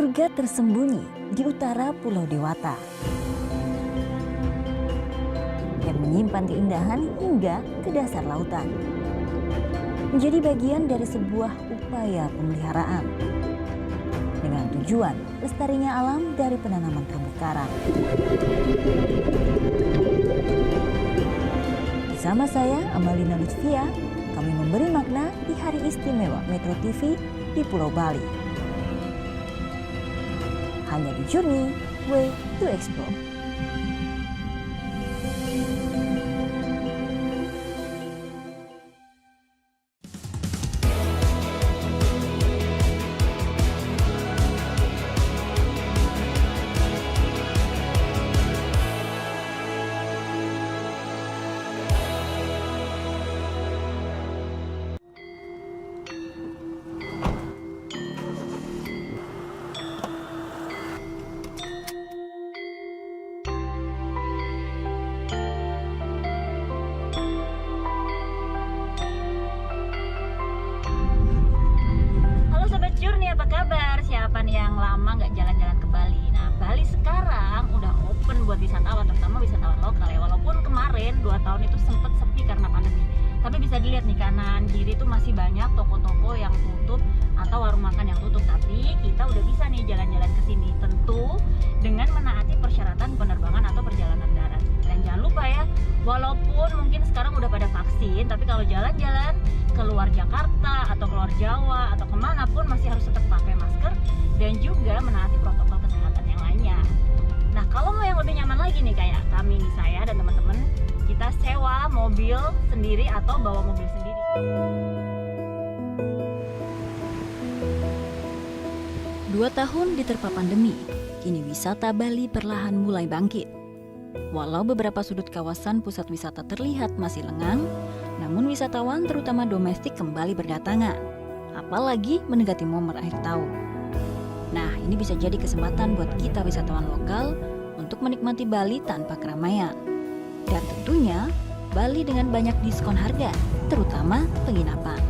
Surga tersembunyi di utara Pulau Dewata yang menyimpan keindahan hingga ke dasar lautan. Menjadi bagian dari sebuah upaya pemeliharaan dengan tujuan lestarinya alam dari penanaman terumbu karang. Bersama saya, Amalina Lutfia, kami memberi makna di Hari Istimewa Metro TV di Pulau Bali. Hanya di Journey Way to Explore. Apa kabar? Siapa nih yang lama nggak jalan-jalan ke Bali? Nah, Bali sekarang udah open buat wisatawan, terutama wisatawan lokal ya. Walaupun kemarin 2 tahun itu sempat sepi karena pandemi. Tapi bisa dilihat nih kanan kiri itu masih banyak toko-toko yang tutup atau warung makan yang tutup. Tapi kita udah bisa nih jalan-jalan ke sini, tentu dengan menaati persyaratan penerbangan atau perjalanan darat. Dan jangan lupa ya, walaupun mungkin sekarang udah pada vaksin, tapi kalau jalan-jalan keluar Jakarta atau keluar Jawa atau kemanapun masih harus tetap pakai masker dan juga menaati protokol kesehatan yang lainnya. Nah, kalau mau yang lebih nyaman lagi nih kayak kami nih, saya dan teman-teman, kita sewa mobil sendiri atau bawa mobil sendiri. Dua tahun diterpa pandemi, kini wisata Bali perlahan mulai bangkit. Walau beberapa sudut kawasan pusat wisata terlihat masih lengang, namun wisatawan terutama domestik kembali berdatangan, apalagi mendekati momen akhir tahun. Nah, ini bisa jadi kesempatan buat kita wisatawan lokal untuk menikmati Bali tanpa keramaian. Dan tentunya, Bali dengan banyak diskon harga, terutama penginapan.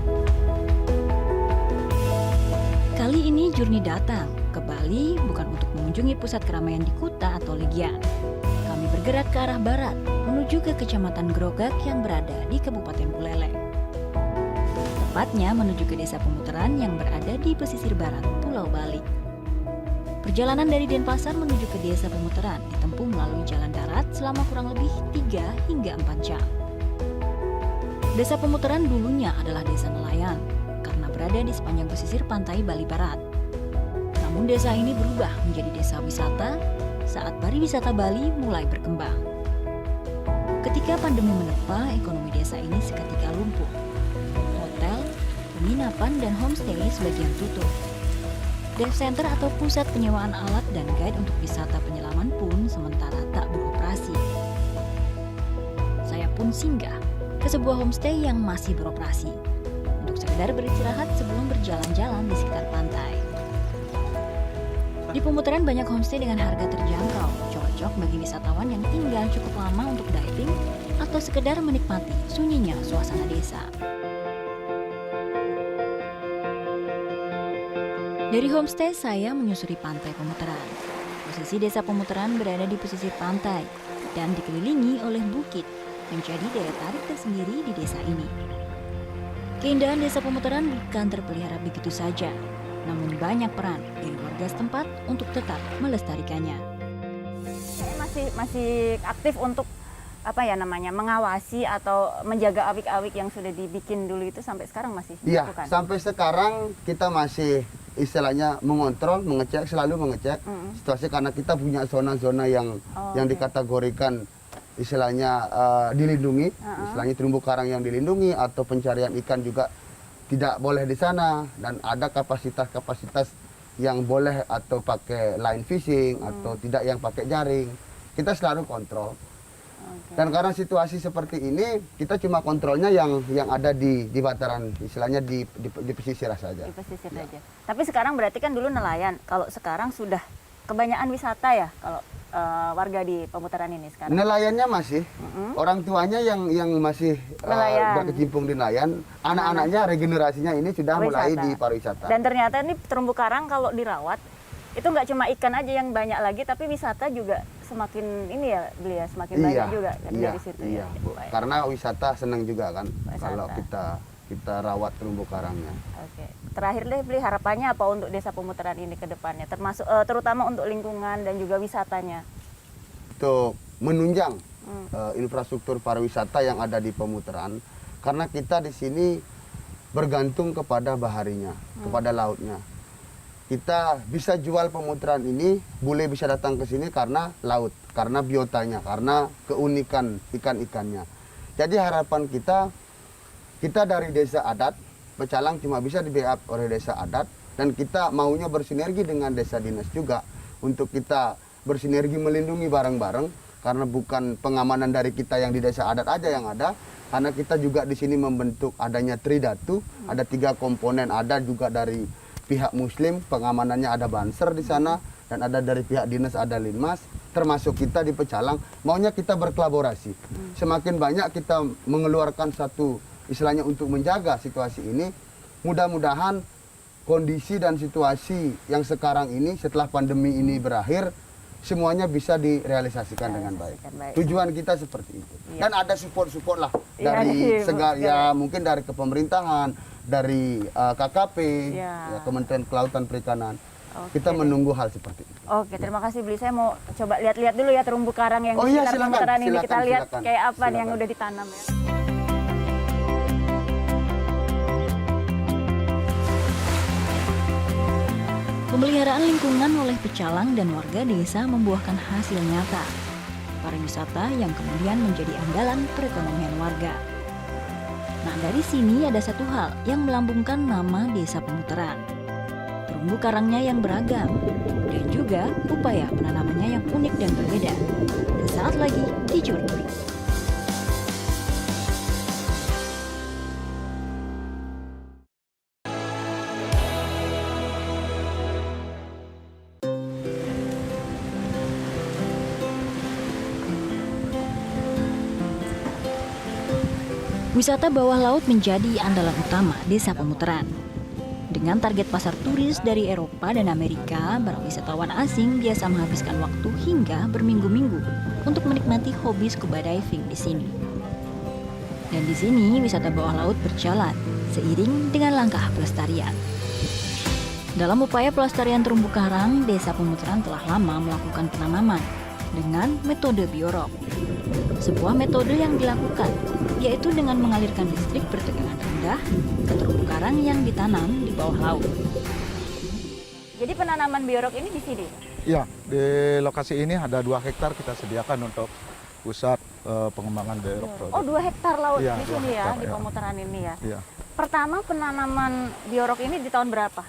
Kali ini Journey datang ke Bali bukan untuk mengunjungi pusat keramaian di Kuta atau Legian. Kami bergerak ke arah barat, menuju ke Kecamatan Grogak yang berada di Kabupaten Buleleng. Tepatnya menuju ke Desa Pemutaran yang berada di pesisir barat Pulau Bali. Perjalanan dari Denpasar menuju ke Desa Pemutaran ditempuh melalui jalan darat selama kurang lebih 3 hingga 4 jam. Desa Pemutaran dulunya adalah desa nelayan karena berada di sepanjang pesisir pantai Bali Barat. Namun desa ini berubah menjadi desa wisata saat pariwisata Bali mulai berkembang. Ketika pandemi menerpa, ekonomi desa ini seketika lumpuh. Hotel, penginapan, dan homestay sebagian tutup. Dive center atau pusat penyewaan alat dan guide untuk wisata penyelaman pun sementara tak beroperasi. Saya pun singgah ke sebuah homestay yang masih beroperasi untuk sekedar beristirahat sebelum berjalan-jalan di sekitar pantai. Di Pemutaran banyak homestay dengan harga terjangkau, cocok bagi wisatawan yang tinggal cukup lama untuk diving atau sekedar menikmati sunyinya suasana desa. Dari homestay saya menyusuri pantai Pemutaran. Posisi Desa Pemutaran berada di pesisir pantai dan dikelilingi oleh bukit, menjadi daya tarik tersendiri di desa ini. Keindahan Desa Pemutaran bukan terpelihara begitu saja, namun banyak peran dari warga setempat untuk tetap melestarikannya. Saya masih aktif untuk mengawasi atau menjaga awik-awik yang sudah dibikin dulu itu sampai sekarang masih dilakukan? Iya, sampai sekarang kita masih istilahnya mengontrol, mengecek, selalu mengecek situasi karena kita punya zona-zona yang dikategorikan istilahnya dilindungi, istilahnya terumbu karang yang dilindungi atau pencarian ikan juga tidak boleh di sana, dan ada kapasitas-kapasitas yang boleh atau pakai line fishing atau tidak yang pakai jaring. Kita selalu kontrol. Dan karena situasi seperti ini, kita cuma kontrolnya yang ada di bataran, istilahnya di pesisir saja. Di pesisir saja. Tapi sekarang berarti kan dulu nelayan. Kalau sekarang sudah kebanyakan wisata ya, kalau warga di Pemutaran ini sekarang? Nelayannya masih, orang tuanya yang masih berkecimpung di nelayan, anak-anaknya regenerasinya ini sudah mulai di pariwisata. Dan ternyata ini terumbu karang kalau dirawat itu nggak cuma ikan aja yang banyak lagi, tapi wisata juga semakin ini ya beli ya, semakin banyak juga kan dari situ iya, ya. Bu. Baik. Karena wisata senang juga kan Wisata. kalau kita rawat terumbu karangnya. Oke, terakhir deh beli harapannya apa untuk Desa Pemutaran ini ke depannya, termasuk terutama untuk lingkungan dan juga wisatanya. Untuk menunjang infrastruktur pariwisata yang ada di Pemutaran, karena kita di sini bergantung kepada baharinya, kepada lautnya. Kita bisa jual Pemutaran ini, bule bisa datang ke sini karena laut, karena biotanya, karena keunikan ikan-ikannya. Jadi harapan kita dari desa adat, Pecalang cuma bisa di-backup oleh desa adat, dan kita maunya bersinergi dengan desa dinas juga untuk kita bersinergi melindungi bareng-bareng, karena bukan pengamanan dari kita yang di desa adat aja yang ada, karena kita juga di sini membentuk adanya Tridatu, ada 3 komponen, ada juga dari pihak Muslim, pengamanannya ada Banser di sana, dan ada dari pihak dinas ada Linmas, termasuk kita di Pecalang, maunya kita berkolaborasi. Semakin banyak kita mengeluarkan satu istilahnya untuk menjaga situasi ini, mudah-mudahan kondisi dan situasi yang sekarang ini setelah pandemi ini berakhir, semuanya bisa direalisasikan dengan baik. Tujuan kita seperti itu. Iya. Dan ada support-support lah Iya, dari iya. mungkin dari kepemerintahan, dari KKP, Iya. ya, Kementerian Kelautan Perikanan. Oke Kita deh. menunggu hal seperti itu. Oke, terima kasih Beli. Saya mau coba lihat-lihat dulu ya terumbu karang yang Oh di iya, sekitar silakan, Pemutaran ini. Kita silakan, lihat silakan. kayak apa nih yang Silakan. udah ditanam ya. Pemeliharaan lingkungan oleh Pecalang dan warga desa membuahkan hasil nyata. Pariwisata yang kemudian menjadi andalan perekonomian warga. Nah, dari sini ada satu hal yang melambungkan nama Desa Pemutaran. Terumbu karangnya yang beragam, dan juga upaya penanamannya yang unik dan berbeda. Sesaat lagi di Journey. Wisata bawah laut menjadi andalan utama Desa Pemutaran. Dengan target pasar turis dari Eropa dan Amerika, para wisatawan asing biasa menghabiskan waktu hingga berminggu-minggu untuk menikmati hobi scuba diving di sini. Dan di sini wisata bawah laut berjalan seiring dengan langkah pelestarian. Dalam upaya pelestarian terumbu karang, Desa Pemutaran telah lama melakukan penanaman dengan metode biorok. Sebuah metode yang dilakukan yaitu dengan mengalirkan listrik bertegangan rendah ke terumbu karang yang ditanam di bawah laut. Jadi penanaman biorok ini di sini. Ya, di lokasi ini ada 2 hektar kita sediakan untuk pusat pengembangan biorok project. Oh, 2 hektar laut Iya, di 2 sini ya, hektar, di ya. Pemutaran ini ya. Iya. Pertama penanaman biorok ini di tahun berapa?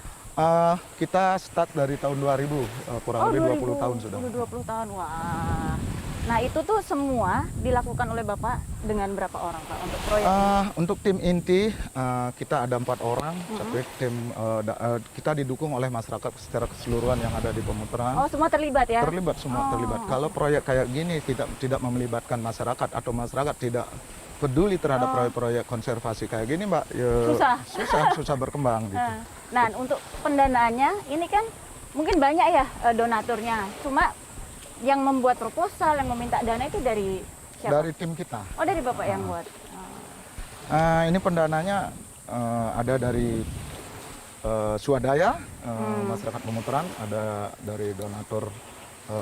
Kita start dari tahun 2000, kurang lebih 20 tahun sudah. 20 tahun, wah. Nah itu tuh semua dilakukan oleh Bapak dengan berapa orang Pak untuk proyek? Untuk tim inti kita ada 4 orang, tapi tim kita didukung oleh masyarakat secara keseluruhan yang ada di Pemutaran. Oh semua terlibat ya? Terlibat semua terlibat. Kalau proyek kayak gini tidak melibatkan masyarakat atau masyarakat tidak peduli terhadap proyek-proyek konservasi kayak gini, Mbak, ya, susah berkembang gitu. Nah untuk pendanaannya ini kan mungkin banyak ya donaturnya, cuma yang membuat proposal, yang meminta dana itu dari siapa? Dari tim kita. Oh dari Bapak yang buat? Ini pendananya ada dari swadaya, masyarakat Pemutaran, ada dari donatur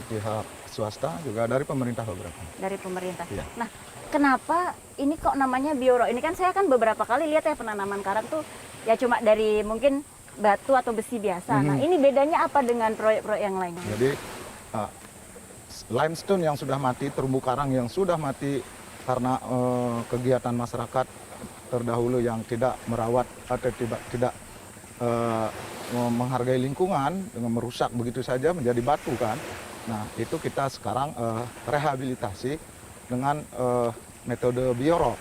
pihak swasta, juga dari pemerintah beberapa. Dari pemerintah. Iya. Nah, kenapa ini kok namanya biorok? Ini kan saya kan beberapa kali lihat ya penanaman karang tuh ya cuma dari mungkin batu atau besi biasa. Nah, ini bedanya apa dengan proyek-proyek yang lain? Jadi limestone yang sudah mati, terumbu karang yang sudah mati karena kegiatan masyarakat terdahulu yang tidak merawat atau tidak menghargai lingkungan dengan merusak begitu saja menjadi batu kan. Nah itu kita sekarang rehabilitasi dengan metode biorok.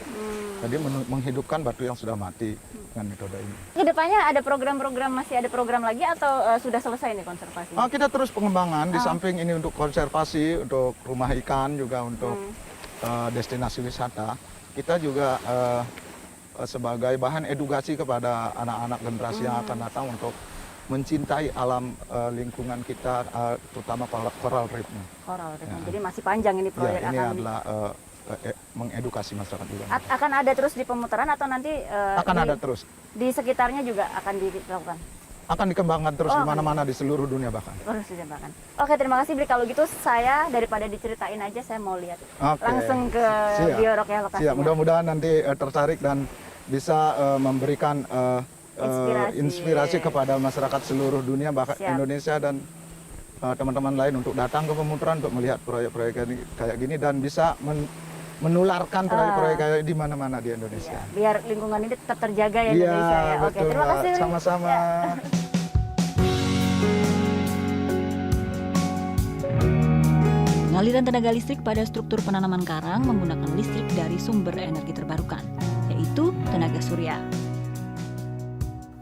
Jadi menghidupkan batu yang sudah mati dengan metode ini. Kedepannya ada program-program, masih ada program lagi atau sudah selesai nih konservasi? Kita terus pengembangan di samping ini untuk konservasi, untuk rumah ikan juga untuk destinasi wisata. Kita juga sebagai bahan edukasi kepada anak-anak generasi yang akan datang untuk mencintai alam lingkungan kita, terutama coral reef-nya. Coral Reef. Ya. Jadi masih panjang ini Ya, proyek ini akan adalah mengedukasi masyarakat juga. akan ada terus di pemutaran atau nanti Akan di, ada terus, di sekitarnya juga akan dilakukan. akan dikembangkan terus Oh, di mana-mana di seluruh dunia bahkan. Terus ditembakkan. Oke, terima kasih Bli. Kalau gitu saya daripada diceritain aja, saya mau lihat Oke. langsung ke Siap. Biorok ya lokasinya. Siap, mudah-mudahan nanti tertarik dan bisa memberikan inspirasi kepada masyarakat seluruh dunia, bahkan Siap. Indonesia dan teman-teman lain untuk datang ke pemutaran untuk melihat proyek-proyek kayak gini dan bisa menularkan proyek-proyek kayak di mana-mana di Indonesia. Ya, biar lingkungan ini tetap terjaga ya Iya, Indonesia ya. Oke, betul, terima Mbak. kasih. Bli. Sama-sama. Ya. Pengaliran tenaga listrik pada struktur penanaman karang menggunakan listrik dari sumber energi terbarukan, yaitu tenaga surya.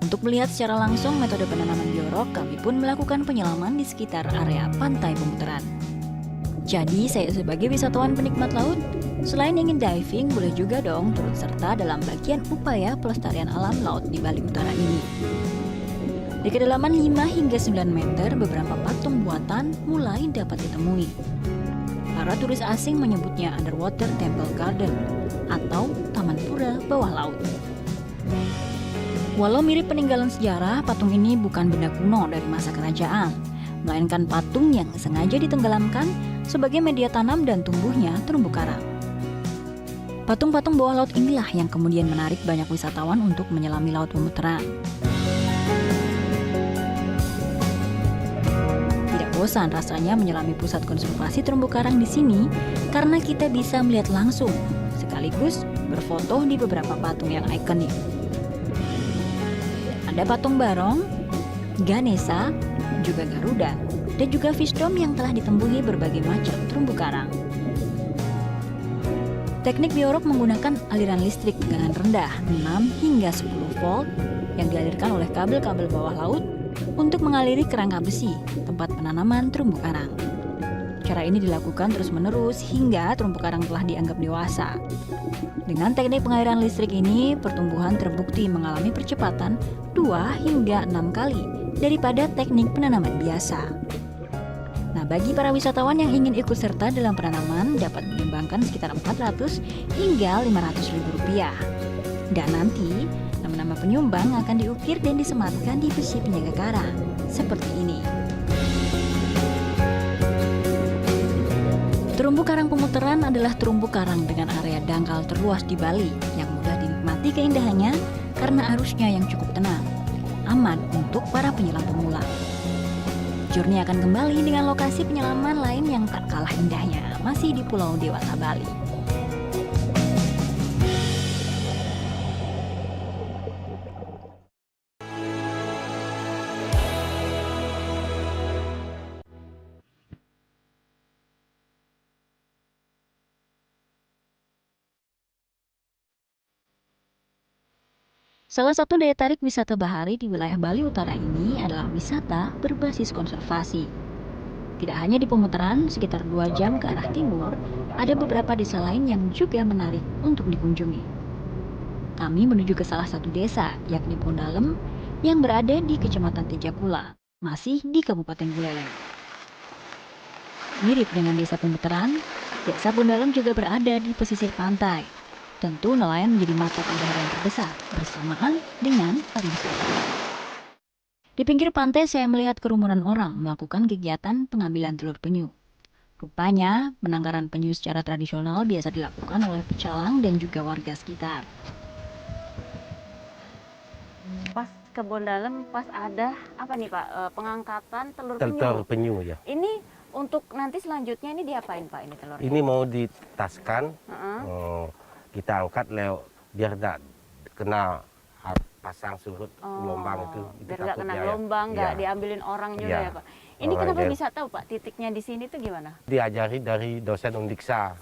Untuk melihat secara langsung metode penanaman biorok, kami pun melakukan penyelaman di sekitar area pantai pemutaran. Jadi, saya sebagai wisatawan penikmat laut, selain ingin diving, boleh juga dong turut serta dalam bagian upaya pelestarian alam laut di Bali Utara ini. Di kedalaman 5 hingga 9 meter, beberapa patung buatan mulai dapat ditemui. Para turis asing menyebutnya Underwater Temple Garden atau Taman Pura Bawah Laut. Walau mirip peninggalan sejarah, patung ini bukan benda kuno dari masa kerajaan, melainkan patung yang sengaja ditenggelamkan sebagai media tanam dan tumbuhnya terumbu karang. Patung-patung bawah laut inilah yang kemudian menarik banyak wisatawan untuk menyelami laut pemutaran. Bosan rasanya menyelami pusat konservasi terumbu karang di sini karena kita bisa melihat langsung, sekaligus berfoto di beberapa patung yang ikonik. Ada patung Barong, Ganesha, juga Garuda, dan juga Fishdom yang telah ditembuhi berbagai macam terumbu karang. Teknik biorok menggunakan aliran listrik tegangan rendah 6 hingga 10 volt yang dialirkan oleh kabel-kabel bawah laut untuk mengaliri kerangka besi, tempat penanaman terumbu karang. Cara ini dilakukan terus-menerus hingga terumbu karang telah dianggap dewasa. Dengan teknik pengairan listrik ini, pertumbuhan terbukti mengalami percepatan 2 hingga 6 kali daripada teknik penanaman biasa. Nah, bagi para wisatawan yang ingin ikut serta dalam penanaman dapat menyumbangkan sekitar 400 hingga 500 ribu rupiah. Dan nanti nama-nama penyumbang akan diukir dan disematkan di besi penjaga karang, seperti ini. Terumbu karang pemutaran adalah terumbu karang dengan area dangkal terluas di Bali yang mudah dinikmati keindahannya karena arusnya yang cukup tenang, aman untuk para penyelam pemula. Journey akan kembali dengan lokasi penyelaman lain yang tak kalah indahnya, masih di Pulau Dewata, Bali. Salah satu daya tarik wisata bahari di wilayah Bali Utara ini adalah wisata berbasis konservasi. Tidak hanya di pemutaran, sekitar 2 jam ke arah timur, ada beberapa desa lain yang juga menarik untuk dikunjungi. Kami menuju ke salah satu desa, yakni Bondalem, yang berada di Kecamatan Tejapula, masih di Kabupaten Buleleng. Mirip dengan desa pemutaran, desa Bondalem juga berada di pesisir pantai. Tentu nelayan menjadi mata pencaharian terbesar bersamaan dengan pariwisata. Di pinggir pantai saya melihat kerumunan orang melakukan kegiatan pengambilan telur penyu. Rupanya penangkaran penyu secara tradisional biasa dilakukan oleh pecalang dan juga warga sekitar. Pas ke Bondalem, pas ada apa nih Pak? Pengangkatan telur penyu. Telur penyu ya. Ini untuk nanti selanjutnya ini diapain Pak ini telurnya? Ini mau ditaskan, kita angkat biar tidak kena pasang surut gelombang itu. Biar nggak kena gelombang, nggak diambilin orang juga ya Pak. Ini Orang kenapa aja. bisa tahu Pak titiknya di sini tuh gimana? Diajari dari dosen undiksa.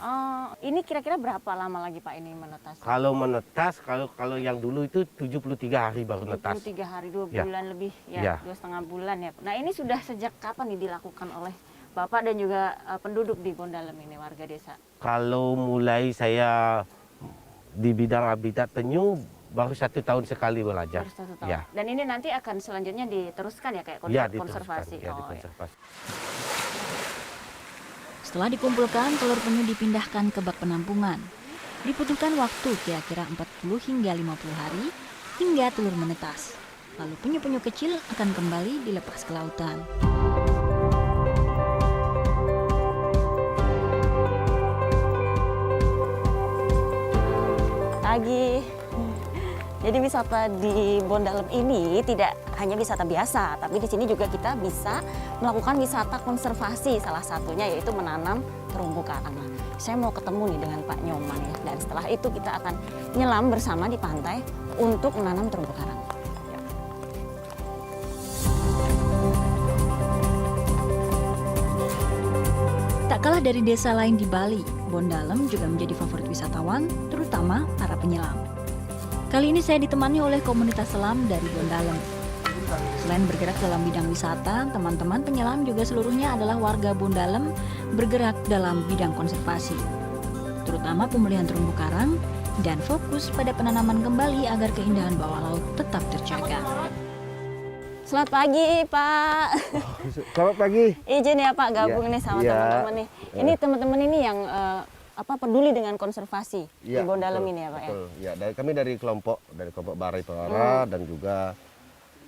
Ini kira-kira berapa lama lagi Pak ini menetas? Kalau menetas, kalau yang dulu itu 73 hari baru netas. 23 hari, 2 Ya. bulan lebih Ya. 2,5 bulan ya. Nah ini sudah sejak kapan nih dilakukan oleh Bapak dan juga penduduk di Bondalem ini, warga desa? Kalau mulai saya di bidang habitat penyu Baru 1 tahun sekali belajar. Baru 1 tahun. Ya. Dan ini nanti akan selanjutnya diteruskan ya kayak Ya, konservasi. ya, Oh, ya. dikonservasi. Setelah dikumpulkan, telur penyu dipindahkan ke bak penampungan. Dibutuhkan waktu kira-kira 40 hingga 50 hari hingga telur menetas. Lalu penyu-penyu kecil akan kembali dilepas ke lautan. Pagi. Jadi wisata di Bondalem ini tidak hanya wisata biasa, tapi di sini juga kita bisa melakukan wisata konservasi. Salah satunya yaitu menanam terumbu karang. Nah, saya mau ketemu nih dengan Pak Nyoman ya. Dan setelah itu kita akan nyelam bersama di pantai untuk menanam terumbu karang. Yuk. Tak kalah dari desa lain di Bali, Bondalem juga menjadi favorit wisatawan, terutama para penyelam. Kali ini saya ditemani oleh komunitas selam dari Bondalem. Selain bergerak dalam bidang wisata, teman-teman penyelam juga seluruhnya adalah warga Bondalem bergerak dalam bidang konservasi, terutama pemulihan terumbu karang dan fokus pada penanaman kembali agar keindahan bawah laut tetap terjaga. Selamat pagi, Pak. Selamat pagi. Izin ya Pak gabung Ya, nih sama ya. teman-teman nih. Ini teman-teman ini yang peduli dengan konservasi di Ya, Bondalem betul, ini ya Pak ya. betul. Ya, kami dari kelompok Barai Pelora dan juga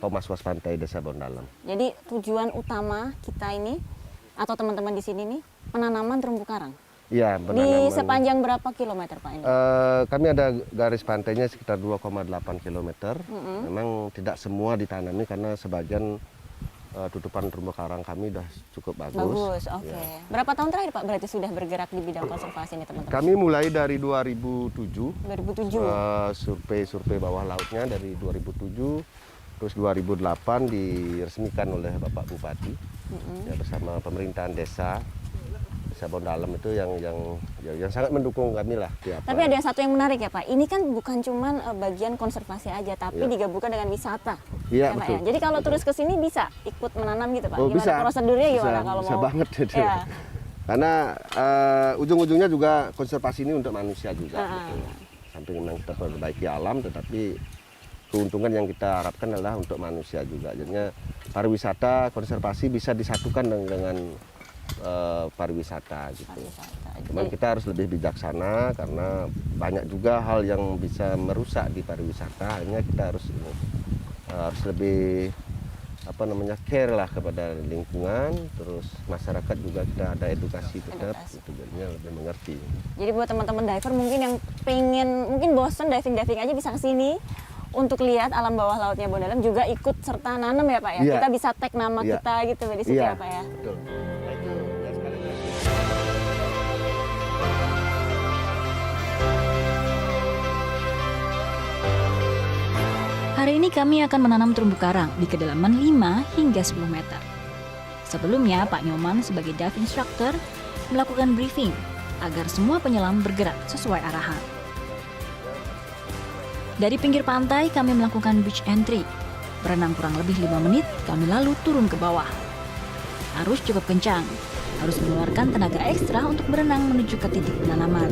Thomas Was Pantai Desa Bondalem. Jadi tujuan utama kita ini atau teman-teman di sini nih penanaman terumbu karang. Ya, Di penanaman. sepanjang berapa kilometer Pak ini? Kami ada garis pantainya sekitar 2,8 km. Memang tidak semua ditanami karena sebagian tutupan terumbu karang kami sudah cukup bagus. Bagus, oke. Ya. Berapa tahun terakhir Pak berarti sudah bergerak di bidang konservasi ini teman-teman? Kami mulai dari 2007. 2007. Survei bawah lautnya dari 2007, terus 2008 diresmikan oleh Bapak Bupati ya, bersama pemerintahan desa Bondalem itu yang sangat mendukung kami lah. Tapi ada satu yang menarik ya Pak. Ini kan bukan cuman bagian konservasi aja, tapi digabungkan dengan wisata. Iya, Ya, Pak, betul. ya? Jadi kalau turis ke sini bisa ikut menanam gitu Pak. Oh, Gimana bisa. prosedurnya gimana Bisa, kalau bisa mau? banget itu. Ya. Karena ujung-ujungnya juga konservasi ini untuk manusia juga. Ah. Gitu. Samping memang kita perbaiki alam, tetapi keuntungan yang kita harapkan adalah untuk manusia juga. Jadinya pariwisata, konservasi bisa disatukan dengan pariwisata gitu. Cuman kita harus lebih bijaksana karena banyak juga hal yang bisa merusak di pariwisata. Hanya kita harus lebih care lah kepada lingkungan, terus masyarakat juga kita ada edukasi tetap, gitu, jadinya lebih mengerti. Jadi buat teman-teman diver mungkin yang mungkin bosen diving aja bisa ke sini untuk lihat alam bawah lautnya Bondalem, juga ikut serta nanam ya Pak ya. Iya. Kita bisa tag nama Iya. kita gitu di situ ya Pak ya. Betul. Nah, itu ya sekalian. Hari ini kami akan menanam terumbu karang di kedalaman 5 hingga 10 meter. Sebelumnya, Pak Nyoman sebagai dive instructor melakukan briefing agar semua penyelam bergerak sesuai arahan. Dari pinggir pantai, kami melakukan beach entry. Berenang kurang lebih 5 menit, kami lalu turun ke bawah. Arus cukup kencang, harus mengeluarkan tenaga ekstra untuk berenang menuju ke titik penanaman.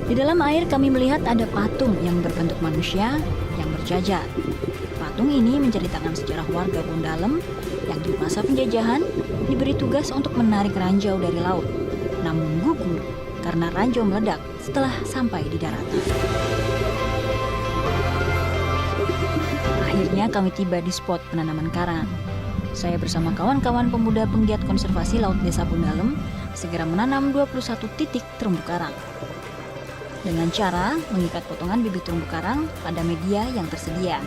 Di dalam air kami melihat ada patung yang berbentuk manusia yang berjajar. Patung ini menceritakan sejarah warga Bondalem yang di masa penjajahan diberi tugas untuk menarik ranjau dari laut, namun gugur karena ranjau meledak setelah sampai di daratan. Akhirnya kami tiba di spot penanaman karang. Saya bersama kawan-kawan pemuda penggiat konservasi laut Desa Bondalem segera menanam 21 titik terumbu karang. Dengan cara mengikat potongan bibit terumbu karang pada media yang tersedia.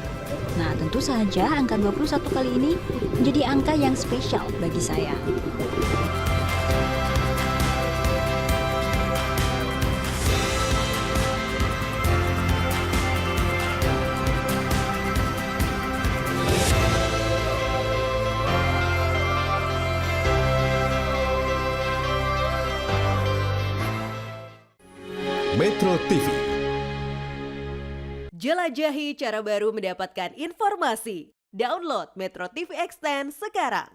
Nah, tentu saja angka 21 kali ini menjadi angka yang spesial bagi saya. Metro TV. Jelajahi cara baru mendapatkan informasi. Download Metro TV Extend sekarang.